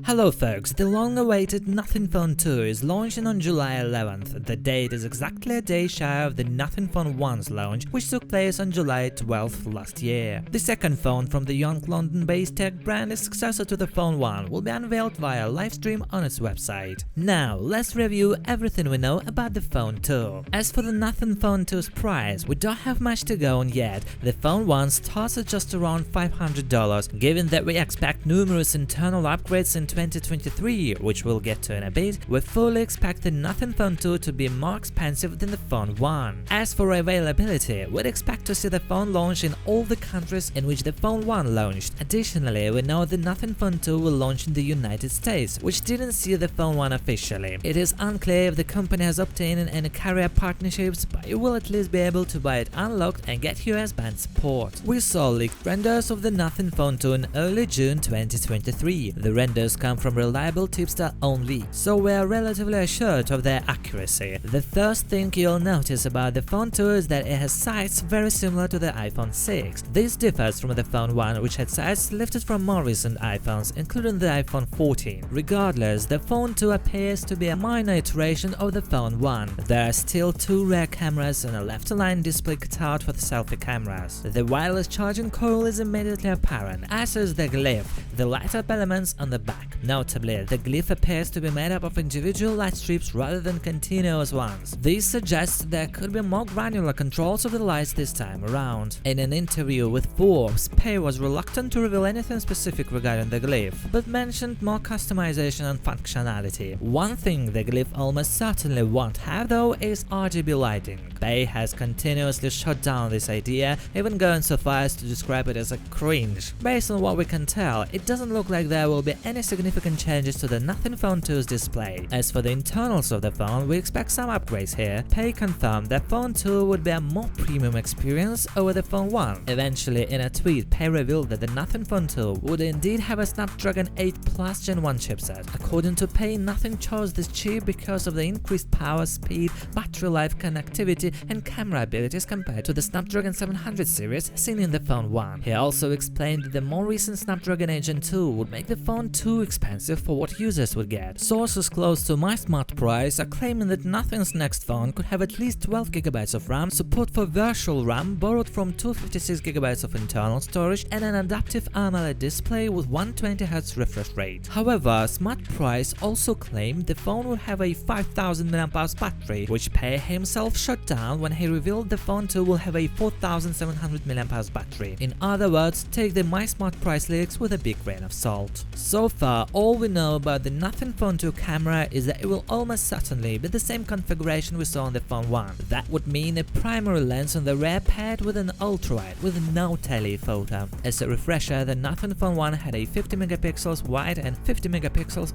Hello folks, the long-awaited Nothing Phone 2 is launching on July 11th. The date is exactly a day shy of the Nothing Phone 1's launch, which took place on July 12th last year. The second phone from the young London-based tech brand, is successor to the Phone 1, will be unveiled via live stream on its website. Now, let's review everything we know about the Phone 2. As for the Nothing Phone 2's price, we don't have much to go on yet. The Phone 1 starts at just around $500, given that we expect numerous internal upgrades in 2023, which we'll get to in a bit. We fully expect the Nothing Phone 2 to be more expensive than the Phone 1. As for availability, we'd expect to see the phone launch in all the countries in which the Phone 1 launched. Additionally, we know the Nothing Phone 2 will launch in the United States, which didn't see the Phone 1 officially. It is unclear if the company has obtained any carrier partnerships, but you will at least be able to buy it unlocked and get US band support. We saw leaked renders of the Nothing Phone 2 in early June 2023. The renders come from reliable tipster only, so we are relatively assured of their accuracy. The first thing you'll notice about the Phone 2 is that it has sides very similar to the iPhone 6. This differs from the Phone 1, which had sides lifted from more recent iPhones, including the iPhone 14. Regardless, the Phone 2 appears to be a minor iteration of the Phone 1. There are still two rear cameras and a left-aligned display cut out for the selfie cameras. The wireless charging coil is immediately apparent, as is the glyph, the light-up elements on the back. Notably, the glyph appears to be made up of individual light strips rather than continuous ones. This suggests there could be more granular controls of the lights this time around. In an interview with Forbes, Pei was reluctant to reveal anything specific regarding the glyph, but mentioned more customization and functionality. One thing the glyph almost certainly won't have though is RGB lighting. Pei has continuously shut down this idea, even going so far as to describe it as a cringe. Based on what we can tell, it doesn't look like there will be any significant changes to the Nothing Phone 2's display. As for the internals of the phone, we expect some upgrades here. Pei confirmed that Phone 2 would be a more premium experience over the Phone 1. Eventually, in a tweet, Pei revealed that the Nothing Phone 2 would indeed have a Snapdragon 8 Plus Gen 1 chipset. According to Pei, Nothing chose this chip because of the increased power, speed, battery life, connectivity, and camera abilities compared to the Snapdragon 700 series seen in the Phone 1. He also explained that the more recent Snapdragon 8 Gen 2 would make the Phone too expensive for what users would get. Sources close to MySmartPrice are claiming that Nothing's next phone could have at least 12GB of RAM, support for virtual RAM borrowed from 256GB of internal storage, and an adaptive AMOLED display with 120Hz refresh rate. However, SmartPrice also claimed the phone would have a 5000 mAh battery, which Pei himself shut down when he revealed the Phone 2 will have a 4700 mAh battery. In other words, take the MySmartPrice leaks with a big grain of salt. So far, all we know about the Nothing Phone 2 camera is that it will almost certainly be the same configuration we saw on the Phone 1. That would mean a primary lens on the rear paired with an ultrawide with no telephoto. As a refresher, the Nothing Phone 1 had a 50MP wide and 50MP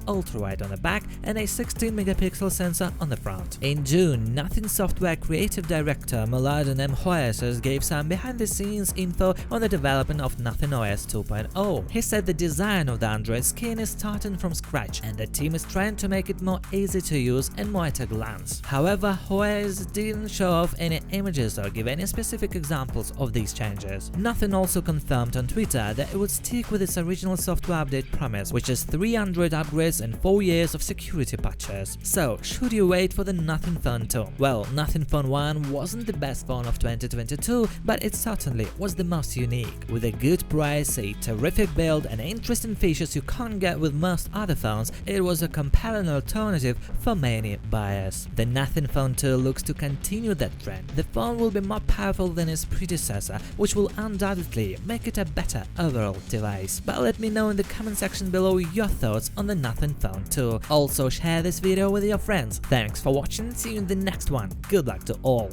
ultrawide on the back and a 16MP sensor on the front. In June, Nothing Software creative director Mladen M. Hoyasas gave some behind-the-scenes info on the development of Nothing OS 2.0. He said the design of the Android skin is starting from scratch, and the team is trying to make it more easy to use and more at a glance. However, Hoyas didn't show off any images or give any specific examples of these changes. Nothing also confirmed on Twitter that it would stick with its original software update promise, which is 3 Android upgrades and 4 years of security patches. So, should you wait for the Nothing Phone 2? Well, Nothing Phone 1 wasn't the best phone of 2022, but it certainly was the most unique. With a good price, a terrific build, and interesting features you can't get with most other phones, it was a compelling alternative for many buyers. The Nothing Phone 2 looks to continue that trend. The phone will be more powerful than its predecessor, which will undoubtedly make it a better overall device. But let me know in the comment section below your thoughts on the Nothing Phone 2. Also share this video with your friends. Thanks for watching, see you in the next one. Good luck to all.